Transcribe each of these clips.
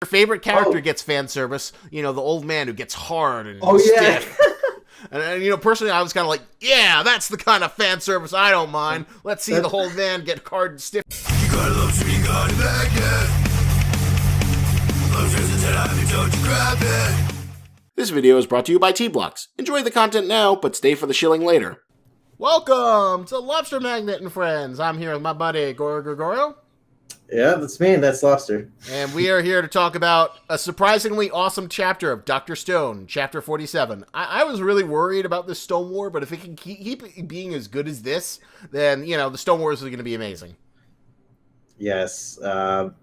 Your favorite character Oh, gets fan service. The old man who gets hard and oh yeah. stiff. And personally, I was kind of like, yeah, that's the kind of fan service I don't mind. Let's see the That's whole man get hard and stiff. You gotta love sweet, gotta back it. Love just a time you don't you grab it. This video is brought to you by T-Blocks. Enjoy the content now, but stay for the shilling later. Welcome to Lobster Magnet and Friends. I'm here with my buddy, Goro Gregorio. Yeah, that's me. That's Lobster. And we are here to talk about a surprisingly awesome chapter of Dr. Stone, Chapter 47. I was really worried about this Stone War, but if it can keep being as good as this, then, the Stone Wars is going to be amazing. Yes. And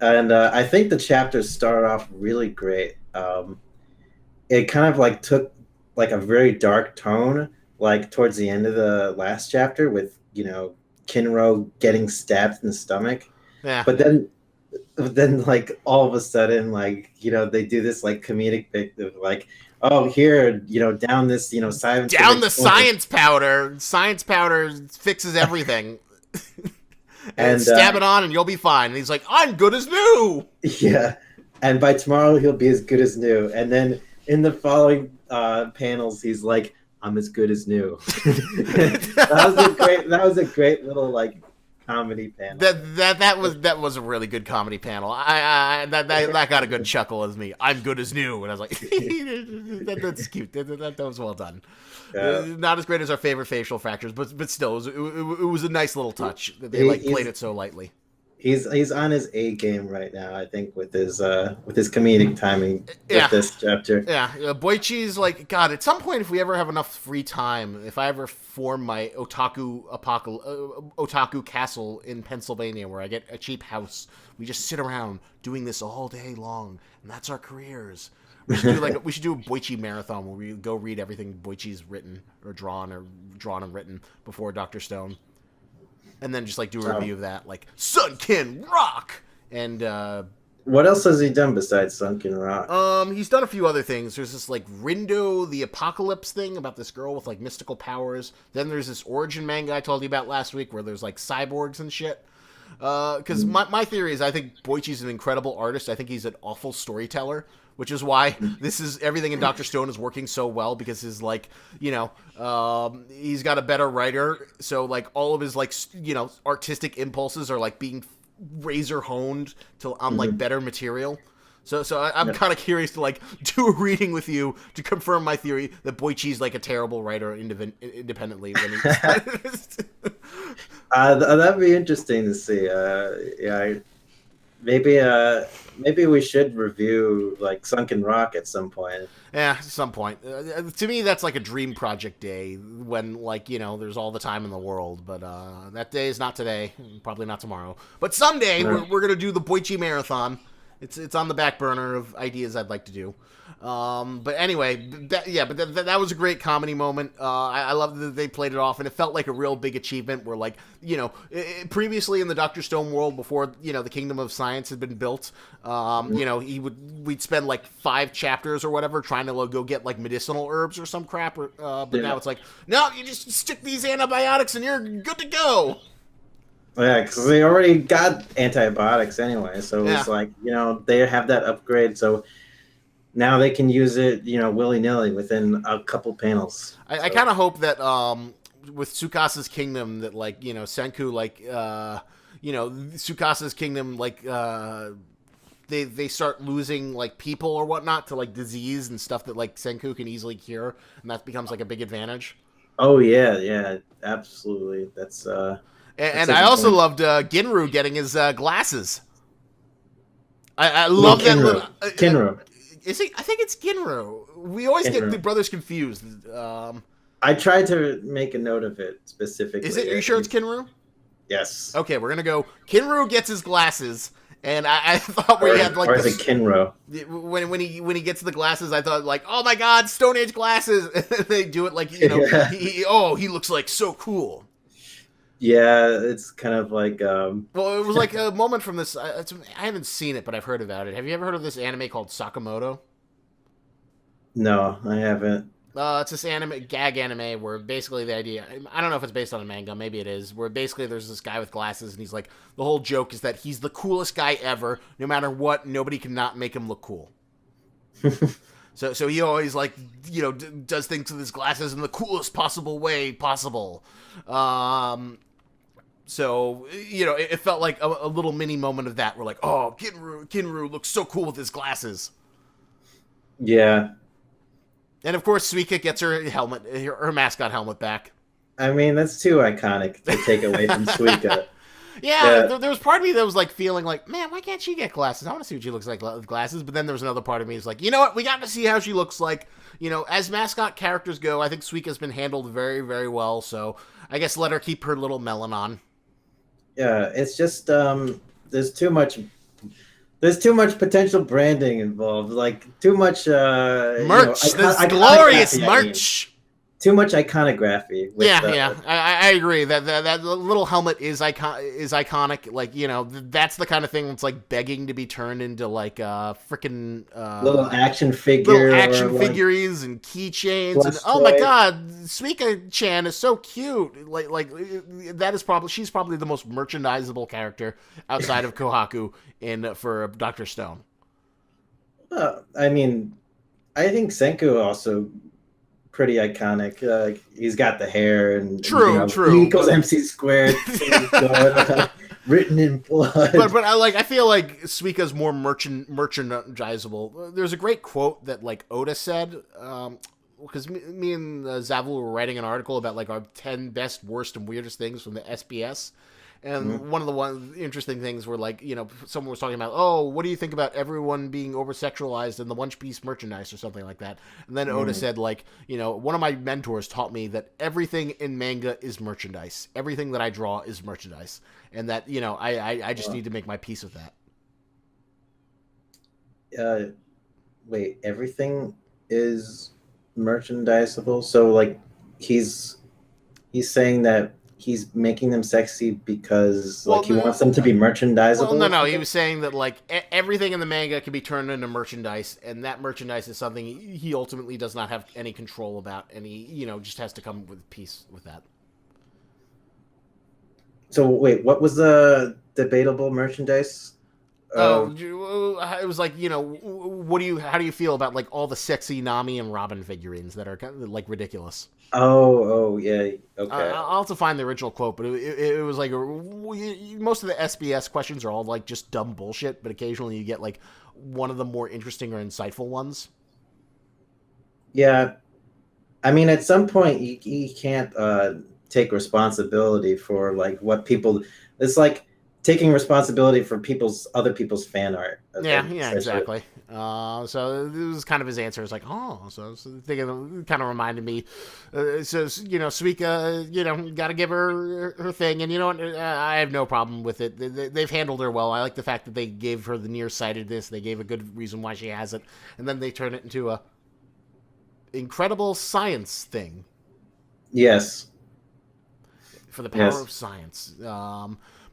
I think the chapters started off really great. It kind of like took like a very dark tone, like towards the end of the last chapter with, Kinro getting stabbed in the stomach. Yeah. But then like all of a sudden, like, they do this like comedic bit of like, oh, here, down this, science. Down the science powder. Science powder fixes everything. and stab it on and you'll be fine. And he's like, I'm good as new. Yeah. And by tomorrow he'll be as good as new. And then in the following panels, he's like, I'm as good as new. That was a great little like comedy panel. That was a really good comedy panel. That got a good chuckle as me. I'm good as new, and I was like, that's cute. That was well done. Not as great as our favorite facial fractures, but still, it was a nice little touch. They played it so lightly. He's on his A game right now, I think, with his comedic timing with this chapter. Yeah, Boichi's like, God, at some point, if we ever have enough free time, if I ever form my otaku castle in Pennsylvania where I get a cheap house, we just sit around doing this all day long, and that's our careers. We should do a Boichi marathon where we go read everything Boichi's written or drawn and written before Dr. Stone. And then just, do a review of that, Sunken Rock! And, what else has he done besides Sunken Rock? He's done a few other things. There's this, Rindo the Apocalypse thing about this girl with, mystical powers. Then there's this origin manga I told you about last week where there's, cyborgs and shit. Because my theory is I think Boichi's an incredible artist. I think he's an awful storyteller, which is why everything in Dr. Stone is working so well, because his, he's got a better writer, so, all of his, artistic impulses are, being razor honed on better material. So I'm kind of curious to, do a reading with you to confirm my theory that Boichi's, a terrible writer independently. That'd be interesting to see. Maybe we should review Sunken Rock at some point. Yeah, at some point. To me, that's a dream project day when there's all the time in the world. But that day is not today, probably not tomorrow. But someday we're gonna do the Boichi marathon. It's on the back burner of ideas I'd like to do. But anyway, that was a great comedy moment. I love that they played it off, and it felt like a real big achievement where, previously in the Dr. Stone world, before, the Kingdom of Science had been built, we'd spend 5 chapters or whatever trying to go get medicinal herbs or some crap. But now it's no, you just stick these antibiotics and you're good to go. Yeah, because they already got antibiotics anyway, so it's they have that upgrade, so now they can use it, willy-nilly within a couple panels. I kind of hope that with Tsukasa's kingdom that Senku Tsukasa's kingdom they start losing people or whatnot to disease and stuff that Senku can easily cure, and that becomes a big advantage. Oh yeah, absolutely. That's and I also loved Ginru getting his glasses. I love that little Kinro. Is he? I think it's Ginru. We always get the brothers confused. I tried to make a note of it specifically. Is it? Are you sure it's Kinru? Yes. Okay, we're gonna go. Kinru gets his glasses, and I thought we had or is it Kinro? When he gets the glasses, I thought oh my God, Stone Age glasses. They do it he looks so cool. Yeah, it's kind of well, it was a moment from this. I haven't seen it, but I've heard about it. Have you ever heard of this anime called Sakamoto? No, I haven't. It's this gag anime where basically the idea, I don't know if it's based on a manga, maybe it is, where basically there's this guy with glasses and he's like, the whole joke is that he's the coolest guy ever. No matter what, nobody can not make him look cool. So he always like, does things with his glasses in the coolest possible way possible. So, it felt like a little mini moment of that. We're like, oh, Kinru looks so cool with his glasses. Yeah. And of course, Suika gets her helmet, her mascot helmet back. I mean, that's too iconic to take away from Suika. There was part of me that was like feeling like, man, why can't she get glasses? I want to see what she looks like with glasses. But then there was another part of me who's like, you know what? We got to see how she looks like. As mascot characters go, I think Suika's been handled very, very well. So I guess let her keep her little melon on. Yeah, it's just there's too much potential branding involved. Like too much merch. This glorious merch. Too much iconography. I agree. That little helmet is iconic. Like, that's the kind of thing that's like begging to be turned into like a freaking little action figure, figurines and keychains. And oh my god, Suika-chan is so cute. Like that is she's probably the most merchandisable character outside of Kohaku for Dr. Stone. I mean, I think Senku also pretty iconic. He's got the hair and true. He equals MC squared. Written in blood. But I feel like Suika's more merchandisable. There's a great quote that like Oda said, because me and Zavu were writing an article about like our 10 best, worst, and weirdest things from the SBS. And one of the interesting things were like, someone was talking about, oh, what do you think about everyone being over-sexualized in the One Piece merchandise or something like that? And then Oda said, like, one of my mentors taught me that everything in manga is merchandise. Everything that I draw is merchandise. And that, I just need to make my peace with that. Wait, everything is merchandisable? So, like, he's saying that he's making them sexy because he wants them to be merchandisable? Well, no. He was saying that like everything in the manga can be turned into merchandise, and that merchandise is something he ultimately does not have any control about, and he just has to come with peace with that. So wait, what was the debatable merchandise? It was like, how do you feel about like all the sexy Nami and Robin figurines that are kind of like ridiculous? Oh, yeah. Okay. I'll have to find the original quote, but it was like most of the SBS questions are all like just dumb bullshit, but occasionally you get like one of the more interesting or insightful ones. Yeah. I mean, at some point you can't take responsibility for like what people. It's like taking responsibility for other people's fan art. Yeah, exactly. So it was kind of his answer. It's like, so thinking, kind of reminded me. So Suika, got to give her thing, and you know what? I have no problem with it. They've handled her well. I like the fact that they gave her the nearsightedness. They gave a good reason why she has it, and then they turn it into a incredible science thing. Yes. For the power of science.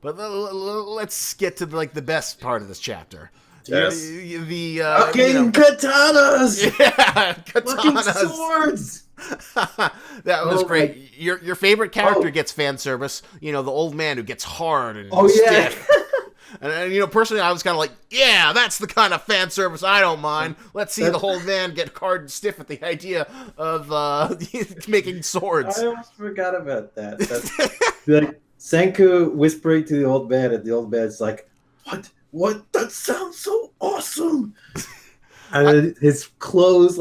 But let's get to the best part of this chapter. Yes. The fucking katanas. Yeah, fucking katanas. swords. That was great. Your favorite character gets fan service. The old man who gets hard and stiff. And personally, I was kind of like, yeah, that's the kind of fan service I don't mind. Let's see the old man get hard and stiff at the idea of making swords. I almost forgot about that. That's like Senku whispering to the old man, and the old man's like, What? That sounds so awesome. And then his clothes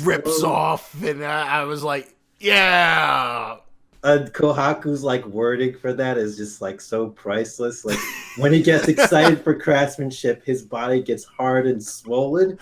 rips off, and I was like, yeah. And Kohaku's wording for that is just so priceless. Like when he gets excited for craftsmanship, his body gets hard and swollen.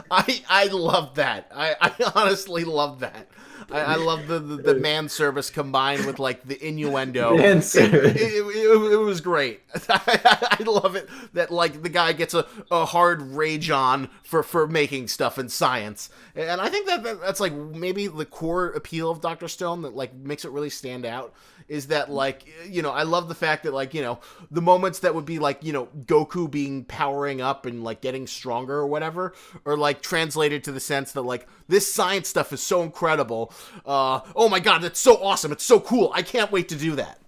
I love that. I honestly love that. I love the man service combined with like the innuendo. Man service. It was great. I love it that like the guy gets a hard rage on for making stuff in science, and I think that's like maybe the core appeal of Dr. Stone that like makes it really stand out. Is that like, you know, I love the fact that like, you know, the moments that would be like, you know, Goku being powering up and like getting stronger or whatever, or like translated to the sense that like this science stuff is so incredible. Oh my God, that's so awesome. It's so cool. I can't wait to do that.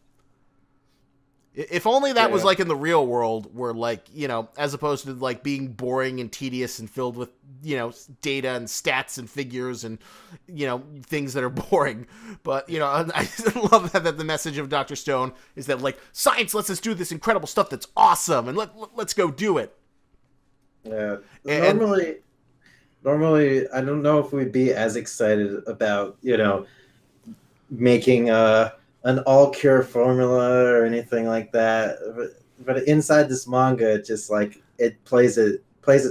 If only that was like in the real world where like, you know, as opposed to like being boring and tedious and filled with, you know, data and stats and figures and, you know, things that are boring. But, you know, I love that the message of Dr. Stone is that like science lets us do this incredible stuff that's awesome and let's go do it. Yeah. Normally, I don't know if we'd be as excited about, you know, making an all-cure formula or anything like that. But inside this manga, it just like it plays it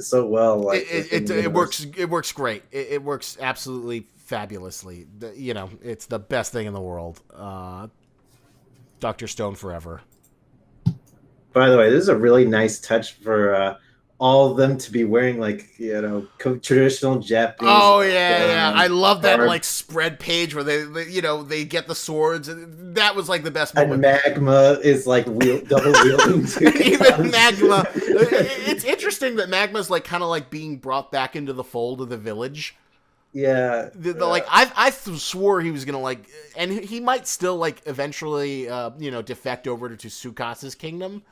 so well. Like it works. It works great. It works absolutely fabulously. You know, it's the best thing in the world. Dr. Stone forever. By the way, this is a really nice touch for all of them to be wearing like, you know, traditional Japanese. Oh yeah. I love that like spread page where they you know, they get the swords. And that was like the best moment. And Magma is like double wielding. Even Magma. It's interesting that Magma's like kind of like being brought back into the fold of the village. Yeah. Like I swore he was gonna like, and he might still like eventually you know, defect over to Tsukasa's kingdom.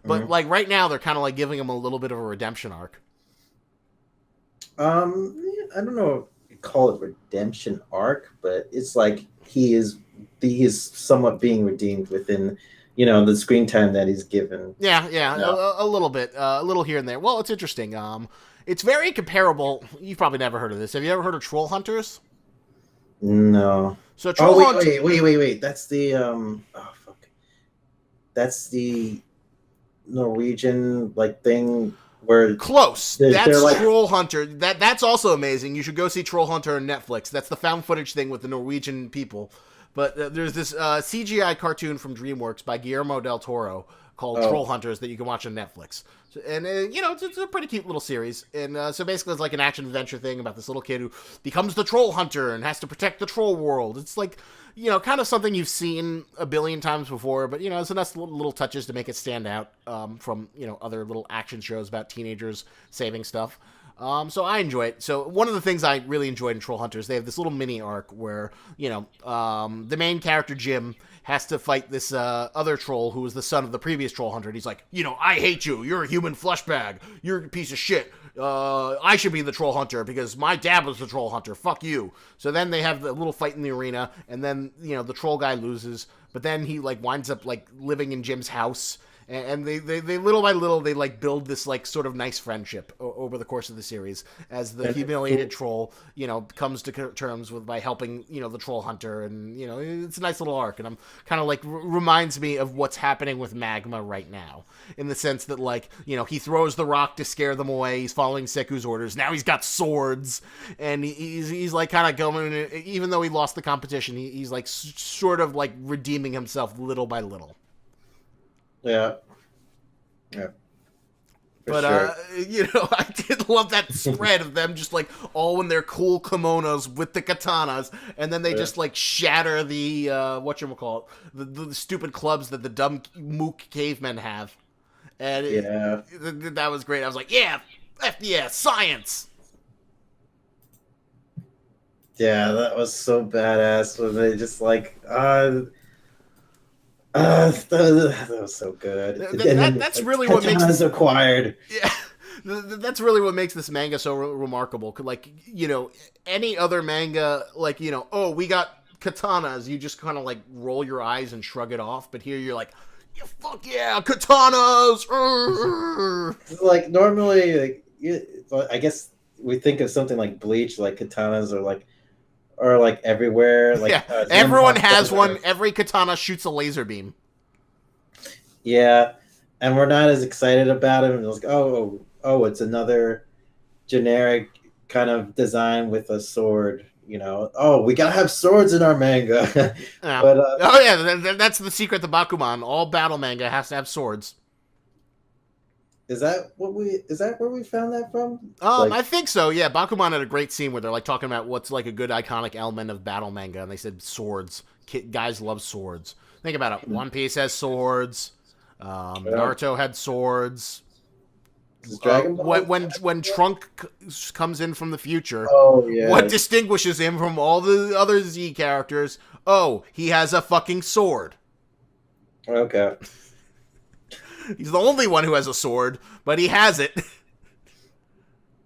But like right now, they're kind of like giving him a little bit of a redemption arc. I don't know if you call it redemption arc, but it's like he is somewhat being redeemed within, you know, the screen time that he's given. Yeah, a little bit, a little here and there. Well, it's interesting. It's very comparable. You've probably never heard of this. Have you ever heard of Troll Hunters? No. So Troll wait. That's the That's the Norwegian like thing where close. They're That's like, Troll Hunter. That's also amazing. You should go see Troll Hunter on Netflix. That's the found footage thing with the Norwegian people. But there's this CGI cartoon from DreamWorks by Guillermo del Toro called Troll Hunters that you can watch on Netflix. And, you know, it's a pretty cute little series. And so basically it's like an action-adventure thing about this little kid who becomes the troll hunter and has to protect the troll world. It's like, you know, kind of something you've seen a billion times before, but, you know, it's enough little touches to make it stand out from, you know, other little action shows about teenagers saving stuff. So I enjoy it. So one of the things I really enjoyed in Troll Hunters, they have this little mini arc where, you know, the main character, Jim, has to fight this other troll who was the son of the previous troll hunter. And he's like, you know, I hate you. You're a human flesh bag. You're a piece of shit. I should be the troll hunter because my dad was the troll hunter. Fuck you. So then they have the little fight in the arena, and then, you know, the troll guy loses, but then he like winds up like living in Jim's house. And they little by little, they like build this like sort of nice friendship over the course of the series as the humiliated troll, you know, comes to terms with by helping, you know, the troll hunter. And, you know, it's a nice little arc. And I'm kind of like reminds me of what's happening with Magma right now in the sense that like, you know, he throws the rock to scare them away. He's following Seku's orders. Now he's got swords and he's like kind of going, even though he lost the competition, he's like sort of like redeeming himself little by little. Yeah. But, sure. You know, I did love that spread of them just, like, all in their cool kimonos with the katanas, and then they just, like, shatter the, whatchamacallit, the stupid clubs that the dumb mook cavemen have. And that was great. I was like, yeah, science! Yeah, that was so badass when they just, like, that was so good. That's really what makes this acquired. Yeah, that's really what makes this manga so remarkable. Like, you know, any other manga, like, you know, oh, we got katanas, you just kind of like roll your eyes and shrug it off. But here you're like, yeah, fuck yeah, katanas. Like normally, like, I guess we think of something like Bleach, like katanas are like everywhere. Like yeah, everyone has one. Every katana shoots a laser beam. Yeah, and we're not as excited about it. And it's like, oh, it's another generic kind of design with a sword. oh, we gotta have swords in our manga. Yeah. But Oh yeah, that's the secret to Bakuman. All battle manga has to have swords. is that where we found that from? Like, I think so. Yeah, Bakuman had a great scene where they're like talking about what's like a good iconic element of battle manga, and they said swords. Guys love swords. Think about it. One Piece has swords. Naruto had swords. is Dragon Ball? When Trunk comes in from the future, Oh yeah. what distinguishes him from all the other Z characters? Oh, he has a fucking sword. Okay. He's the only one who has a sword, but he has it.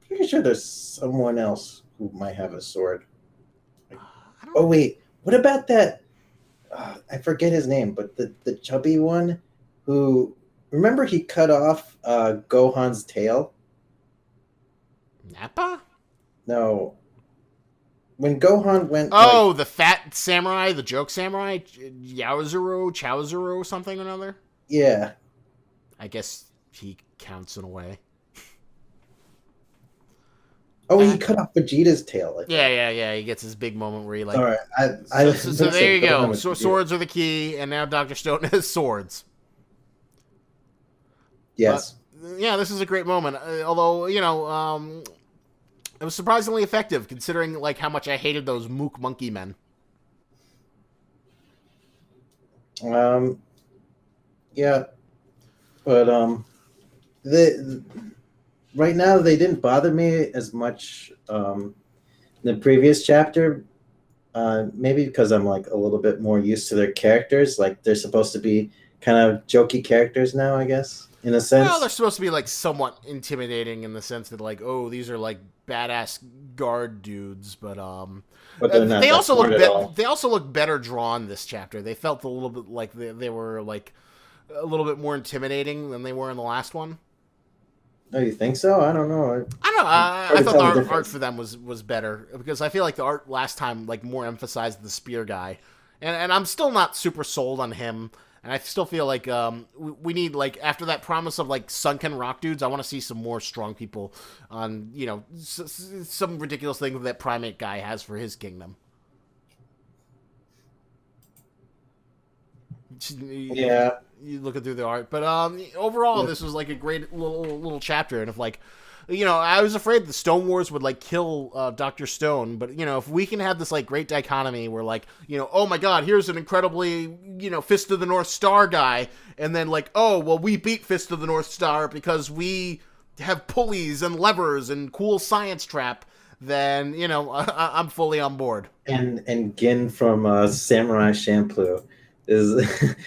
Pretty sure there's someone else who might have a sword. Oh wait, what about that? I forget his name, but the chubby one who, remember he cut off Gohan's tail? Nappa? No. When Gohan went. Oh, the fat samurai, the joke samurai, Chowzuro, something or another. Yeah. I guess he counts in a way. Oh, he cut off Vegeta's tail. I think. Yeah. He gets his big moment where he like. All right. So there you go. So swords are the key, and now Dr. Stone has swords. Yes. Yeah, this is a great moment. Although it was surprisingly effective considering like how much I hated those mook monkey men. Yeah, but right now they didn't bother me as much in the previous chapter. Maybe because I'm like a little bit more used to their characters. Like they're supposed to be kind of jokey characters now, I guess, in a sense. Well, they're supposed to be like somewhat intimidating in the sense that like, oh, these are like badass guard dudes, but they're not. They also look They they also look better drawn this chapter. They felt a little bit like they were like a little bit more intimidating than they were in the last one. Oh, you think so? I don't know. I don't know. I thought the art for them was better because I feel like the art last time like more emphasized the spear guy, and I'm still not super sold on him. And I still feel like we need, like, after that promise of, like, sunken rock dudes, I want to see some more strong people on, some ridiculous thing that primate guy has for his kingdom. Yeah. You looking through the art. But overall, this was, like, a great little chapter. And if, like, I was afraid the Stone Wars would, like, kill Dr. Stone. But, if we can have this, like, great dichotomy where, like, oh, my God, here's an incredibly, Fist of the North Star guy. And then, like, oh, well, we beat Fist of the North Star because we have pulleys and levers and cool science trap. Then, I'm fully on board. And Gin from Samurai Champloo is...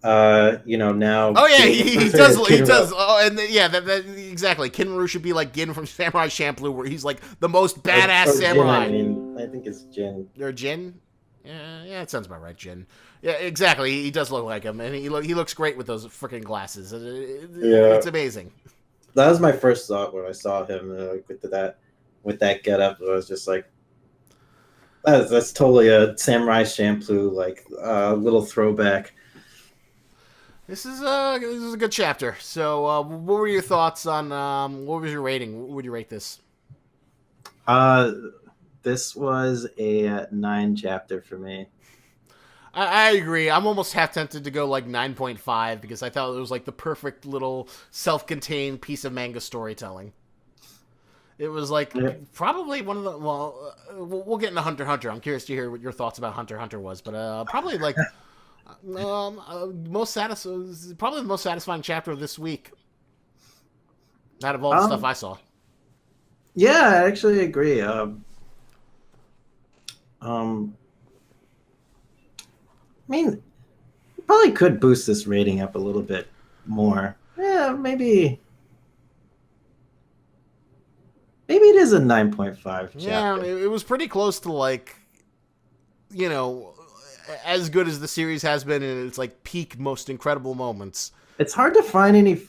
now. Oh yeah, he does. Oh, and that exactly. Kinru should be like Gin from Samurai Champloo, where he's like the most badass samurai. Jin, I think it's Jin. Or Jin? Yeah, it sounds about right. Jin. Yeah, exactly. He does look like him, and he looks great with those freaking glasses. It's amazing. That was my first thought when I saw him with that getup. I was just like, that's totally a Samurai Champloo like little throwback. This is a good chapter. So, what were your thoughts on? What was your rating? What would you rate this? This was a 9 chapter for me. I agree. I'm almost half tempted to go like 9.5 because I thought it was like the perfect little self-contained piece of manga storytelling. It was like probably one of the we'll get into Hunter x Hunter. I'm curious to hear what your thoughts about Hunter x Hunter was, but probably like. Probably the most satisfying chapter of this week out of all the stuff I saw. Yeah, I actually agree. I mean, you probably could boost this rating up a little bit more. Yeah, maybe it is a 9.5 chapter. Yeah, it was pretty close to like, as good as the series has been in its like peak most incredible moments. It's hard to find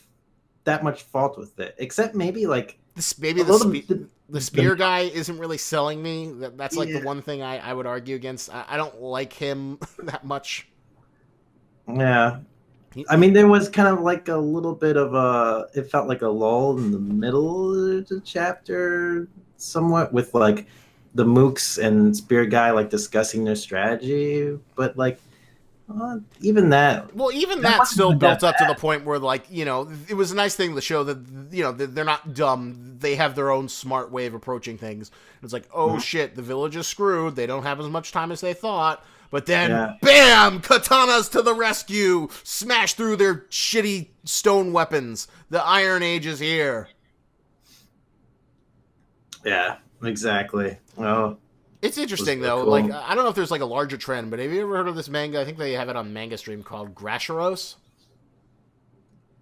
that much fault with it, except maybe like the spear guy isn't really selling me. That's like the one thing I would argue against. I don't like him that much. Yeah. I mean, there was kind of like a little bit of it felt like a lull in the middle of the chapter somewhat with like the Mooks and Spear Guy like discussing their strategy, but like even that. Well, even That that wasn't still even built that up to the bad. point where, like, you know, it was a nice thing to show that, you know, they're not dumb. They have their own smart way of approaching things. It's like, oh shit, the village is screwed. They don't have as much time as they thought. But then, bam, Katanna's to the rescue. Smash through their shitty stone weapons. The Iron Age is here. Yeah, exactly. Well, It's interesting, That's though. cool. Like, I don't know if there's, like, a larger trend, but have you ever heard of this manga? I think they have it on Manga Stream called Grasharos.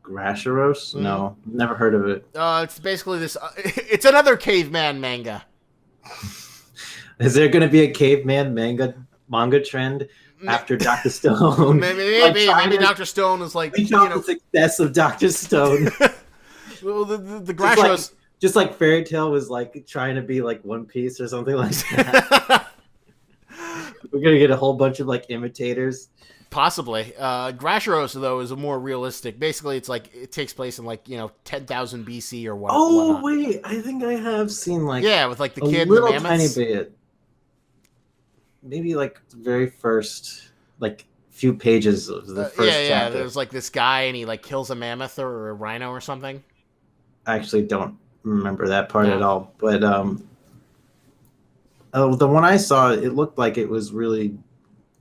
Grasharos? No, never heard of it. It's basically this... it's another caveman manga. Is there going to be a caveman manga trend after Dr. Stone? Maybe Dr. Stone is like, We you saw know... the success of Dr. Stone. Well, the Grasharos... Just like Fairy Tail was like trying to be like One Piece or something like that. We're gonna get a whole bunch of like imitators. Possibly. Grasharos, though, is a more realistic. Basically, it's like it takes place in like 10,000 BC or what. Oh whatnot. wait, I think I have seen like With like the a kid little and the mammoths. tiny bit. Maybe like the very first like few pages of the first chapter. There's like this guy and he like kills a mammoth or a rhino or something. I actually don't remember that part at all, but the one I saw, it looked like it was really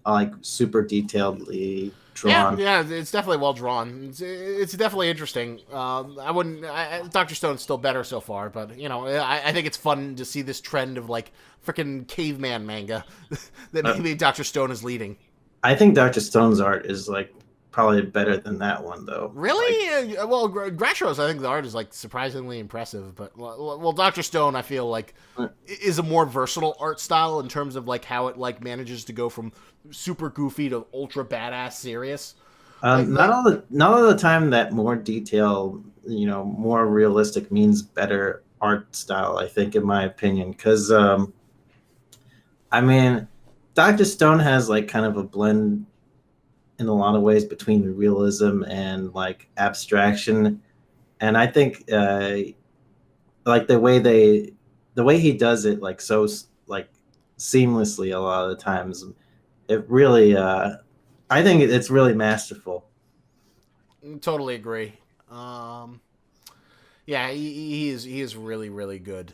like super detailedly drawn. Yeah, it's definitely well drawn. It's definitely interesting. Dr. Stone's still better so far, but I think it's fun to see this trend of like freaking caveman manga that maybe Dr. Stone is leading. I think Dr. Stone's art is like probably better than that one, though. Really? Well, Grasharos, I think the art is like surprisingly impressive. But well, Dr. Stone, I feel like is a more versatile art style in terms of like how it like manages to go from super goofy to ultra badass serious. Not all the time that more detail, more realistic means better art style. I think, in my opinion, because I mean, Dr. Stone has like kind of a blend in a lot of ways between the realism and like abstraction, and I think like the way he does it like so like seamlessly a lot of the times, it really I think it's really masterful. Totally agree. He is really, really good.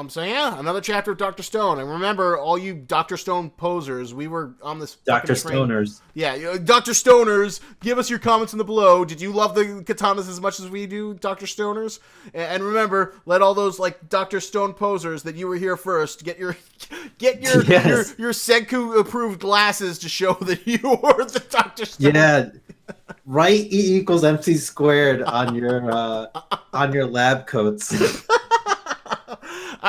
So yeah, another chapter of Dr. Stone. And remember, all you Dr. Stone posers, we were on this Dr. train. Stoners. Yeah, Dr. Stoners, give us your comments in the below. Did you love the katanas as much as we do, Dr. Stoners? And remember, let all those like Dr. Stone posers that you were here first get your Yes. your Senku approved glasses to show that you are the Dr. Stone. Yeah. Write E equals MC squared on your lab coats.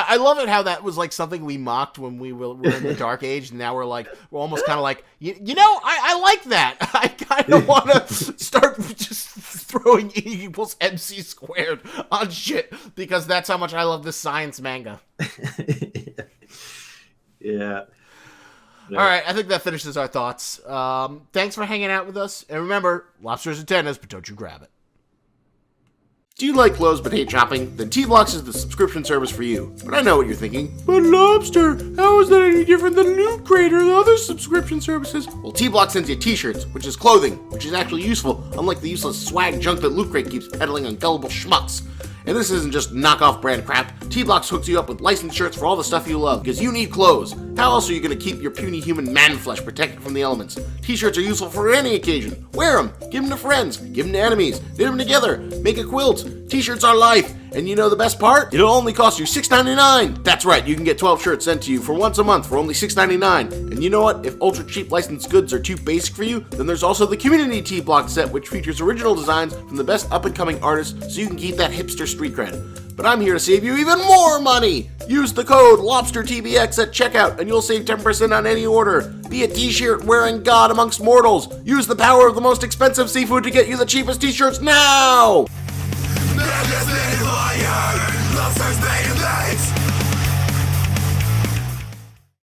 I love it how that was like something we mocked when we were in the Dark Age, and now we're almost kind of like, I like that. I kind of want to start just throwing E equals MC squared on shit because that's how much I love this science manga. Yeah. All right, I think that finishes our thoughts. Thanks for hanging out with us, and remember, lobsters and tennis, but don't you grab it. Do you like clothes but hate shopping? Then T-Blocks is the subscription service for you. But I know what you're thinking. But Lobster, how is that any different than Loot Crate or the other subscription services? Well, T-Blocks sends you t-shirts, which is clothing, which is actually useful, unlike the useless swag junk that Loot Crate keeps peddling on gullible schmucks. And this isn't just knockoff brand crap. T-Blocks hooks you up with licensed shirts for all the stuff you love, because you need clothes. How else are you going to keep your puny human man flesh protected from the elements? T-shirts are useful for any occasion. Wear them, give them to friends, give them to enemies, knit them together, make a quilt. T-shirts are life. And you know the best part? It'll only cost you $6.99. That's right, you can get 12 shirts sent to you for once a month for only $6.99. And you know what? If ultra cheap licensed goods are too basic for you, then there's also the Community T-Block set, which features original designs from the best up-and-coming artists so you can keep that hipster street cred. But I'm here to save you even more money! Use the code LOBSTERTBX at checkout and you'll save 10% on any order. Be a t-shirt wearing god amongst mortals. Use the power of the most expensive seafood to get you the cheapest t-shirts now!